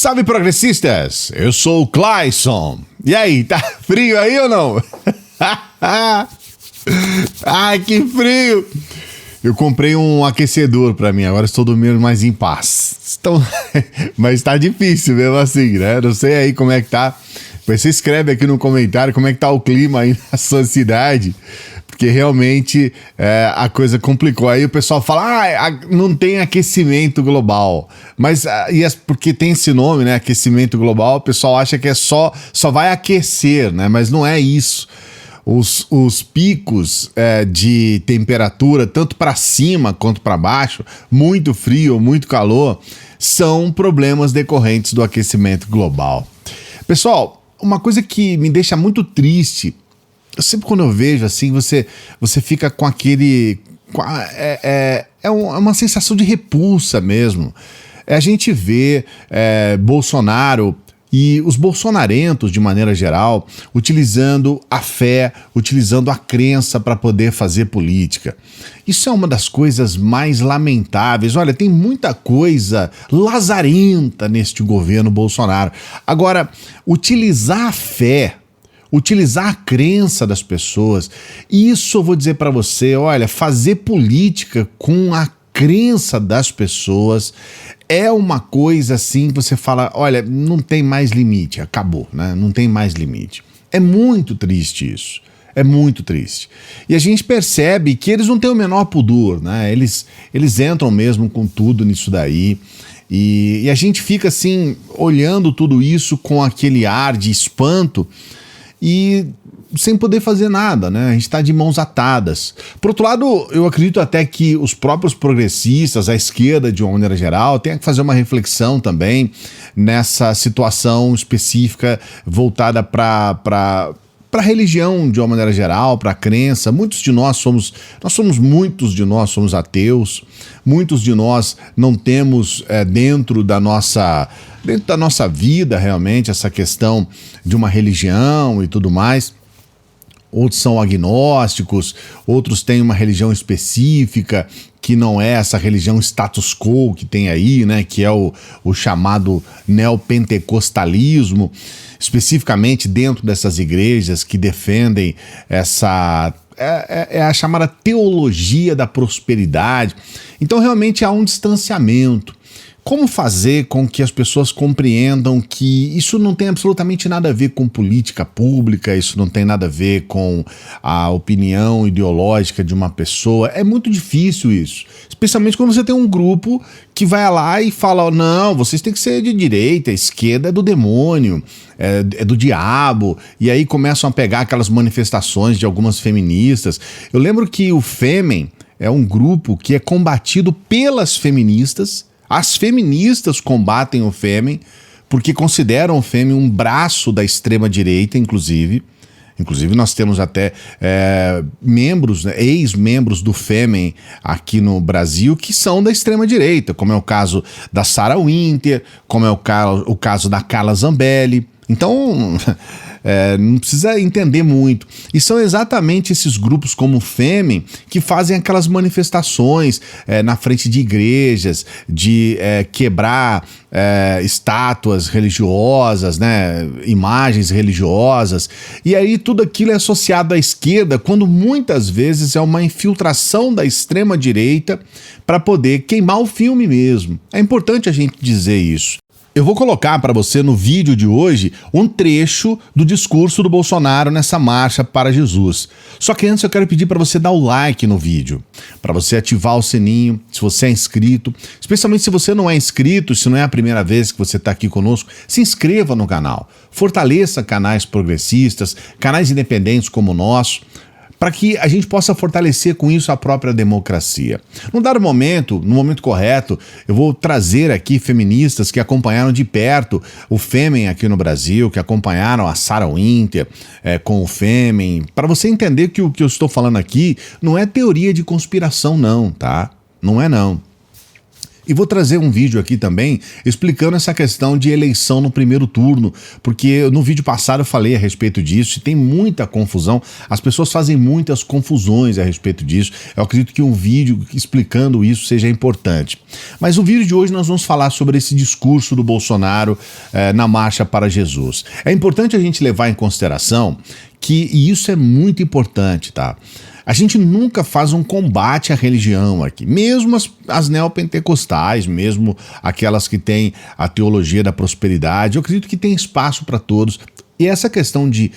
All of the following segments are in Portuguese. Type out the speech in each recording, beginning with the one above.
Salve, progressistas! Eu sou o Clayson. E aí, tá frio aí ou não? Ai, que frio! Eu comprei um aquecedor pra mim, agora estou dormindo mais em paz. Então, mas tá difícil mesmo assim, né? Não sei aí como é que tá. Você escreve aqui no comentário como é que tá o clima aí na sua cidade, porque realmente a coisa complicou. Aí o pessoal fala, não tem aquecimento global. Mas porque tem esse nome, né? Aquecimento global, o pessoal acha que só vai aquecer, né? Mas não é isso. Os picos de temperatura, tanto para cima quanto para baixo, muito frio ou muito calor, são problemas decorrentes do aquecimento global. Pessoal, uma coisa que me deixa muito triste, sempre quando eu vejo assim, você fica com aquele... uma sensação de repulsa mesmo. A gente vê Bolsonaro e os bolsonarentos, de maneira geral, utilizando a fé, utilizando a crença para poder fazer política. Isso é uma das coisas mais lamentáveis. Olha, tem muita coisa lazarenta neste governo Bolsonaro. Agora, utilizar a fé, utilizar a crença das pessoas, isso eu vou dizer para você, olha, fazer política com a crença das pessoas é uma coisa assim que você fala, olha, não tem mais limite, acabou, né? Não tem mais limite. É muito triste isso. É muito triste. E a gente percebe que eles não têm o menor pudor, né? Eles entram mesmo com tudo nisso daí. E a gente fica assim, olhando tudo isso com aquele ar de espanto e sem poder fazer nada, né? A gente está de mãos atadas. Por outro lado, eu acredito até que os próprios progressistas, a esquerda de uma maneira geral, tenham que fazer uma reflexão também nessa situação específica voltada para a religião de uma maneira geral, para a crença. Muitos de nós somos ateus, muitos de nós não temos dentro da nossa vida realmente essa questão de uma religião e tudo mais. Outros são agnósticos, outros têm uma religião específica que não é essa religião status quo que tem aí, né, que é o chamado neopentecostalismo, especificamente dentro dessas igrejas que defendem essa... É a chamada teologia da prosperidade. Então realmente há um distanciamento. Como fazer com que as pessoas compreendam que isso não tem absolutamente nada a ver com política pública, isso não tem nada a ver com a opinião ideológica de uma pessoa? É muito difícil isso, especialmente quando você tem um grupo que vai lá e fala, não, vocês têm que ser de direita, a esquerda é do demônio, é do diabo, e aí começam a pegar aquelas manifestações de algumas feministas. Eu lembro que o Fêmen é um grupo que é combatido pelas feministas. As feministas combatem o Fêmen porque consideram o Fêmen um braço da extrema-direita, inclusive. Inclusive nós temos até membros, né, ex-membros do Fêmen aqui no Brasil que são da extrema-direita, como é o caso da Sarah Winter, como é o caso da Carla Zambelli. Então... não precisa entender muito. E são exatamente esses grupos como o Fêmen que fazem aquelas manifestações na frente de igrejas, de quebrar estátuas religiosas, né, imagens religiosas. E aí tudo aquilo é associado à esquerda, quando muitas vezes é uma infiltração da extrema-direita para poder queimar o filme mesmo. É importante a gente dizer isso. Eu vou colocar para você no vídeo de hoje um trecho do discurso do Bolsonaro nessa marcha para Jesus. Só que antes eu quero pedir para você dar o like no vídeo, para você ativar o sininho, se você é inscrito, especialmente se você não é inscrito, se não é a primeira vez que você está aqui conosco, se inscreva no canal, fortaleça canais progressistas, canais independentes como o nosso, para que a gente possa fortalecer com isso a própria democracia. Num dado momento, no momento correto, eu vou trazer aqui feministas que acompanharam de perto o Fêmen aqui no Brasil, que acompanharam a Sarah Winter com o Fêmen, para você entender que o que eu estou falando aqui não é teoria de conspiração não, tá? Não é não. E vou trazer um vídeo aqui também explicando essa questão de eleição no primeiro turno, porque no vídeo passado eu falei a respeito disso e tem muita confusão, as pessoas fazem muitas confusões a respeito disso. Eu acredito que um vídeo explicando isso seja importante. Mas no vídeo de hoje nós vamos falar sobre esse discurso do Bolsonaro na Marcha para Jesus. É importante a gente levar em consideração que, e isso é muito importante, tá? A gente nunca faz um combate à religião aqui, mesmo as neopentecostais, mesmo aquelas que têm a teologia da prosperidade, eu acredito que tem espaço para todos. E essa questão de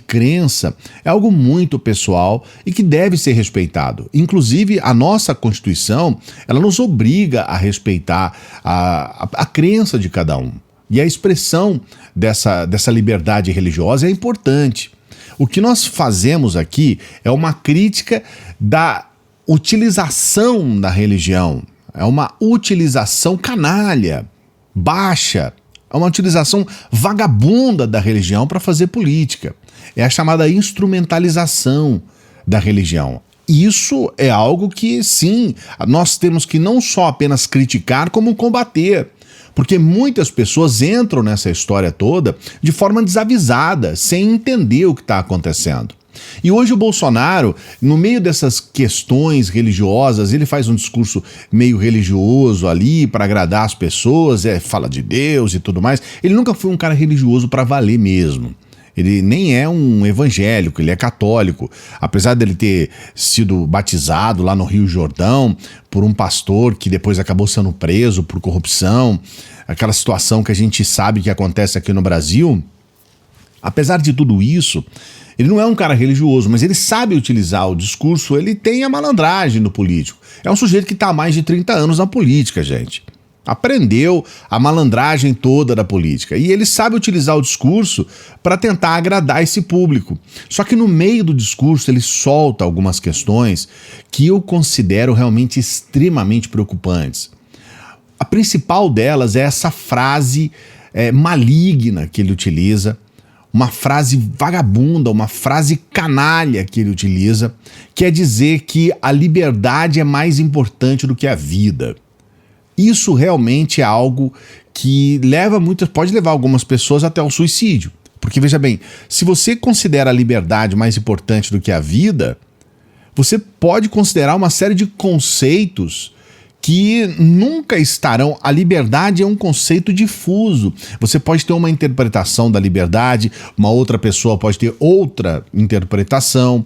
crença é algo muito pessoal e que deve ser respeitado. Inclusive, a nossa Constituição, ela nos obriga a respeitar a crença de cada um. E a expressão dessa liberdade religiosa é importante. O que nós fazemos aqui é uma crítica da utilização da religião. É uma utilização canalha, baixa. É uma utilização vagabunda da religião para fazer política. É a chamada instrumentalização da religião. Isso é algo que, sim, nós temos que não só apenas criticar, como combater. Porque muitas pessoas entram nessa história toda de forma desavisada, sem entender o que está acontecendo. E hoje o Bolsonaro, no meio dessas questões religiosas, ele faz um discurso meio religioso ali para agradar as pessoas, fala de Deus e tudo mais. Ele nunca foi um cara religioso para valer mesmo. Ele nem é um evangélico, ele é católico. Apesar dele ter sido batizado lá no Rio Jordão por um pastor que depois acabou sendo preso por corrupção, aquela situação que a gente sabe que acontece aqui no Brasil, apesar de tudo isso, ele não é um cara religioso, mas ele sabe utilizar o discurso, ele tem a malandragem no político. É um sujeito que está há mais de 30 anos na política, gente. Aprendeu a malandragem toda da política. E ele sabe utilizar o discurso para tentar agradar esse público. Só que no meio do discurso ele solta algumas questões que eu considero realmente extremamente preocupantes. A principal delas é essa frase maligna que ele utiliza, uma frase vagabunda, uma frase canalha que ele utiliza, que é dizer que a liberdade é mais importante do que a vida. Isso realmente é algo que pode levar algumas pessoas até o suicídio. Porque, veja bem, se você considera a liberdade mais importante do que a vida, você pode considerar uma série de conceitos que nunca estarão. A liberdade é um conceito difuso. Você pode ter uma interpretação da liberdade, uma outra pessoa pode ter outra interpretação.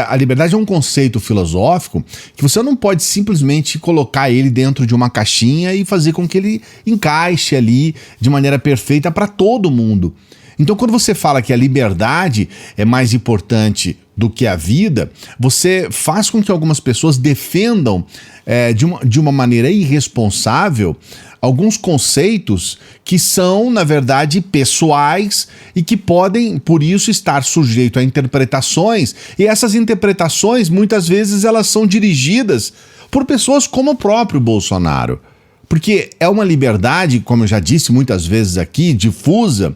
A liberdade é um conceito filosófico que você não pode simplesmente colocar ele dentro de uma caixinha e fazer com que ele encaixe ali de maneira perfeita para todo mundo. Então, quando você fala que a liberdade é mais importante do que a vida, você faz com que algumas pessoas defendam de uma maneira irresponsável alguns conceitos que são, na verdade, pessoais e que podem, por isso, estar sujeito a interpretações. E essas interpretações, muitas vezes, elas são dirigidas por pessoas como o próprio Bolsonaro. Porque é uma liberdade, como eu já disse muitas vezes aqui, difusa,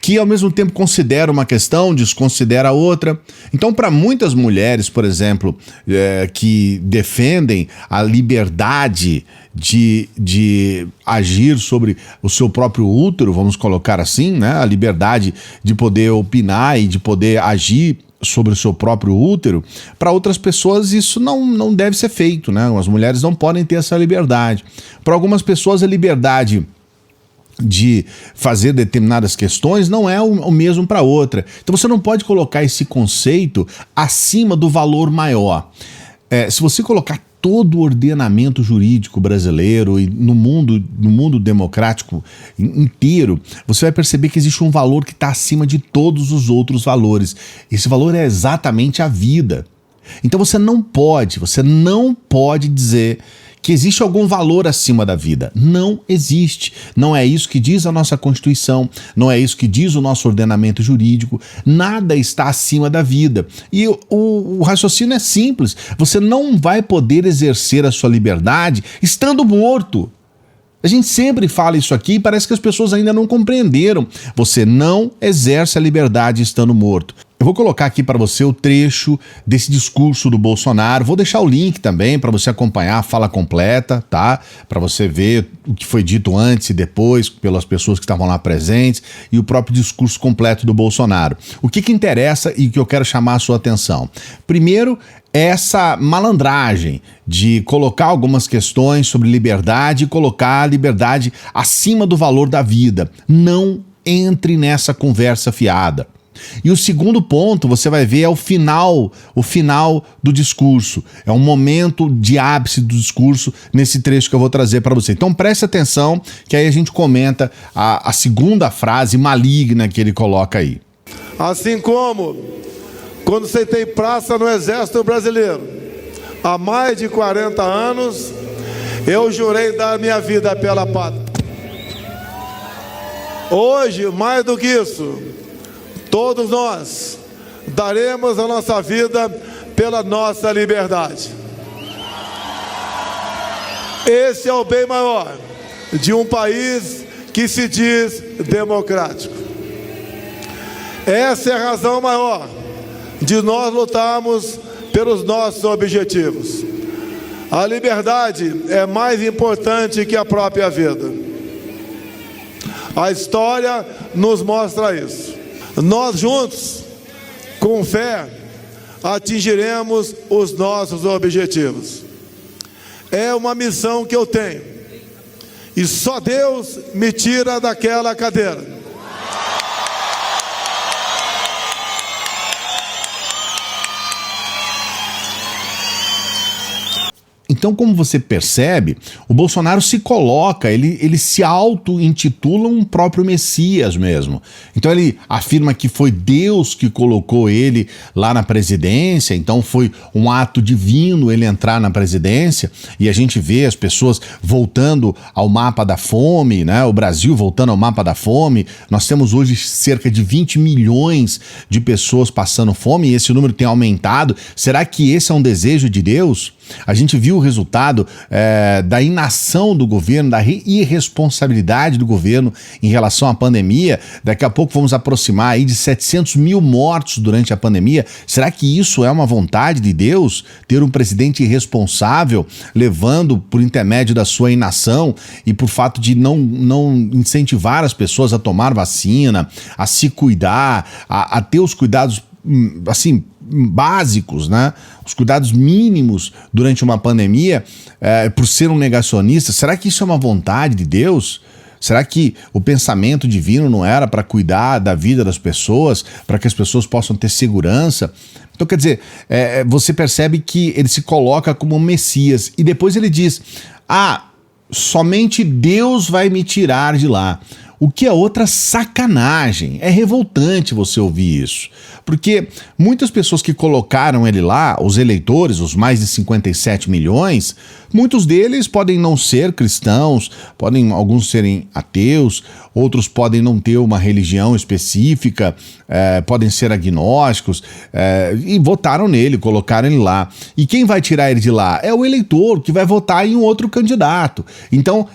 que ao mesmo tempo considera uma questão, desconsidera outra. Então, para muitas mulheres, por exemplo, que defendem a liberdade de agir sobre o seu próprio útero, vamos colocar assim, né? A liberdade de poder opinar e de poder agir sobre o seu próprio útero, para outras pessoas isso não deve ser feito, né? As mulheres não podem ter essa liberdade. Para algumas pessoas a liberdade de fazer determinadas questões não é o mesmo para outra. Então você não pode colocar esse conceito acima do valor maior. Se você colocar todo o ordenamento jurídico brasileiro e no mundo democrático inteiro, você vai perceber que existe um valor que está acima de todos os outros valores. Esse valor é exatamente a vida. Então você não pode dizer que existe algum valor acima da vida. Não existe. Não é isso que diz a nossa Constituição, não é isso que diz o nosso ordenamento jurídico. Nada está acima da vida. E o raciocínio é simples. Você não vai poder exercer a sua liberdade estando morto. A gente sempre fala isso aqui e parece que as pessoas ainda não compreenderam. Você não exerce a liberdade estando morto. Eu vou colocar aqui para você o trecho desse discurso do Bolsonaro. Vou deixar o link também para você acompanhar a fala completa, tá? Para você ver o que foi dito antes e depois pelas pessoas que estavam lá presentes e o próprio discurso completo do Bolsonaro. O que interessa e que eu quero chamar a sua atenção? Primeiro, essa malandragem de colocar algumas questões sobre liberdade e colocar a liberdade acima do valor da vida. Não entre nessa conversa fiada. E o segundo ponto, você vai ver, é o final do discurso. É um momento de ápice do discurso nesse trecho que eu vou trazer para você. Então preste atenção, que aí a gente comenta a segunda frase maligna que ele coloca aí. Assim como quando sentei praça no Exército Brasileiro, há mais de 40 anos, eu jurei dar minha vida pela pátria. Hoje, mais do que isso, todos nós daremos a nossa vida pela nossa liberdade. Esse é o bem maior de um país que se diz democrático. Essa é a razão maior de nós lutarmos pelos nossos objetivos. A liberdade é mais importante que a própria vida. A história nos mostra isso. Nós juntos, com fé, atingiremos os nossos objetivos. É uma missão que eu tenho. E só Deus me tira daquela cadeira. Então, como você percebe, o Bolsonaro se coloca, ele se auto-intitula um próprio Messias mesmo. Então ele afirma que foi Deus que colocou ele lá na presidência, então foi um ato divino ele entrar na presidência, e a gente vê as pessoas voltando ao mapa da fome, né? O Brasil voltando ao mapa da fome. Nós temos hoje cerca de 20 milhões de pessoas passando fome, e esse número tem aumentado. Será que esse é um desejo de Deus? A gente viu o resultado da inação do governo, da irresponsabilidade do governo em relação à pandemia. Daqui a pouco vamos aproximar aí de 700 mil mortos durante a pandemia. Será que isso é uma vontade de Deus? Ter um presidente irresponsável levando por intermédio da sua inação e por fato de não incentivar as pessoas a tomar vacina, a se cuidar, a ter os cuidados assim básicos, né? Os cuidados mínimos durante uma pandemia, por ser um negacionista. Será que isso é uma vontade de Deus? Será que o pensamento divino não era para cuidar da vida das pessoas, para que as pessoas possam ter segurança? Então, quer dizer, você percebe que ele se coloca como um Messias e depois ele diz: somente Deus vai me tirar de lá. O que é outra sacanagem. É revoltante você ouvir isso. Porque muitas pessoas que colocaram ele lá, os eleitores, os mais de 57 milhões, muitos deles podem não ser cristãos, podem alguns serem ateus, outros podem não ter uma religião específica, podem ser agnósticos, e votaram nele, colocaram ele lá. E quem vai tirar ele de lá? É o eleitor, que vai votar em um outro candidato. Então,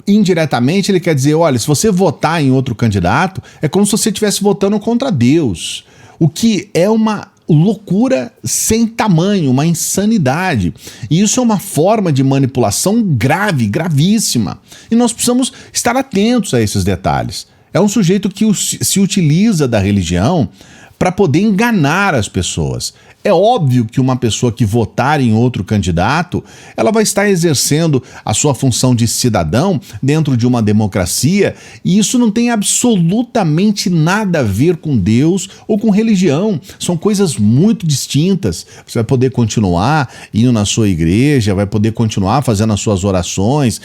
indiretamente ele quer dizer, olha, se você votar em outro candidato, é como se você estivesse votando contra Deus, o que é uma loucura sem tamanho, uma insanidade. E isso é uma forma de manipulação grave, gravíssima. E nós precisamos estar atentos a esses detalhes. É um sujeito que se utiliza da religião para poder enganar as pessoas. É óbvio que uma pessoa que votar em outro candidato, ela vai estar exercendo a sua função de cidadão dentro de uma democracia, e isso não tem absolutamente nada a ver com Deus ou com religião. São coisas muito distintas. Você vai poder continuar indo na sua igreja, vai poder continuar fazendo as suas orações,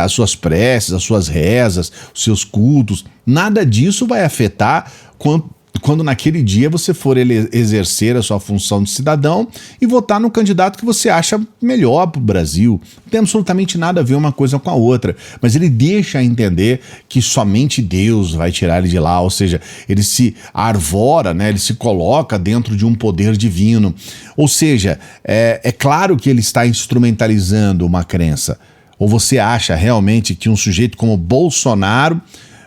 as suas preces, as suas rezas, os seus cultos. Nada disso vai afetar quando naquele dia você for exercer a sua função de cidadão e votar no candidato que você acha melhor para o Brasil. Não tem absolutamente nada a ver uma coisa com a outra, mas ele deixa a entender que somente Deus vai tirar ele de lá, ou seja, ele se arvora, né? Ele se coloca dentro de um poder divino. Ou seja, é claro que ele está instrumentalizando uma crença. Ou você acha realmente que um sujeito como Bolsonaro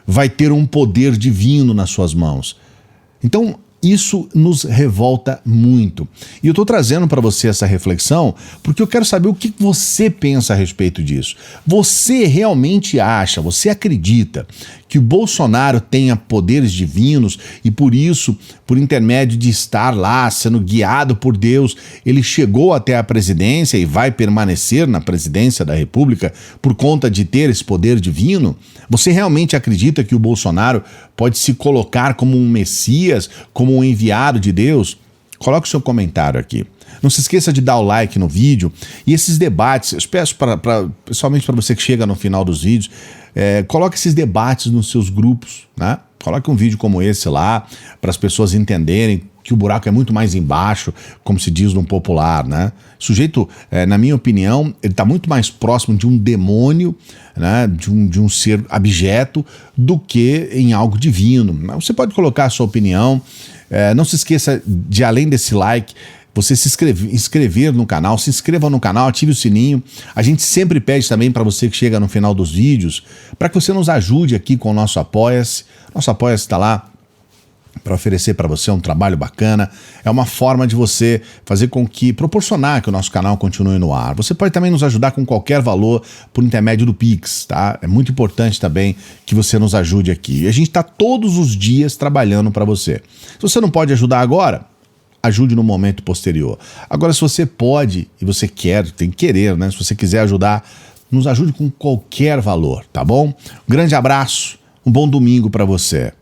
vai ter um poder divino nas suas mãos? Então, Isso nos revolta muito. E eu estou trazendo para você essa reflexão porque eu quero saber o que você pensa a respeito disso. Você realmente acha, você acredita que o Bolsonaro tenha poderes divinos e por isso, por intermédio de estar lá sendo guiado por Deus, ele chegou até a presidência e vai permanecer na presidência da República por conta de ter esse poder divino? Você realmente acredita que o Bolsonaro pode se colocar como um Messias, como um enviado de Deus? Coloque o seu comentário aqui. Não se esqueça de dar o like no vídeo. E esses debates, eu peço principalmente para você que chega no final dos vídeos, coloque esses debates nos seus grupos, né? Coloque um vídeo como esse lá, para as pessoas entenderem que o buraco é muito mais embaixo, como se diz no popular, né? O sujeito, na minha opinião, ele está muito mais próximo de um demônio, né? de um ser abjeto, do que em algo divino. Você pode colocar a sua opinião. Não se esqueça de, além desse like, você se inscrever no canal, se inscreva no canal, ative o sininho. A gente sempre pede também para você que chega no final dos vídeos, para que você nos ajude aqui com o nosso Apoia-se. Nosso Apoia-se está lá para oferecer para você um trabalho bacana. É uma forma de você fazer com que, proporcionar que o nosso canal continue no ar. Você pode também nos ajudar com qualquer valor por intermédio do Pix, tá? É muito importante também que você nos ajude aqui. E a gente está todos os dias trabalhando para você. Se você não pode ajudar agora, ajude no momento posterior. Agora, se você pode e você quer, tem que querer, né? Se você quiser ajudar, nos ajude com qualquer valor, tá bom? Um grande abraço, um bom domingo para você.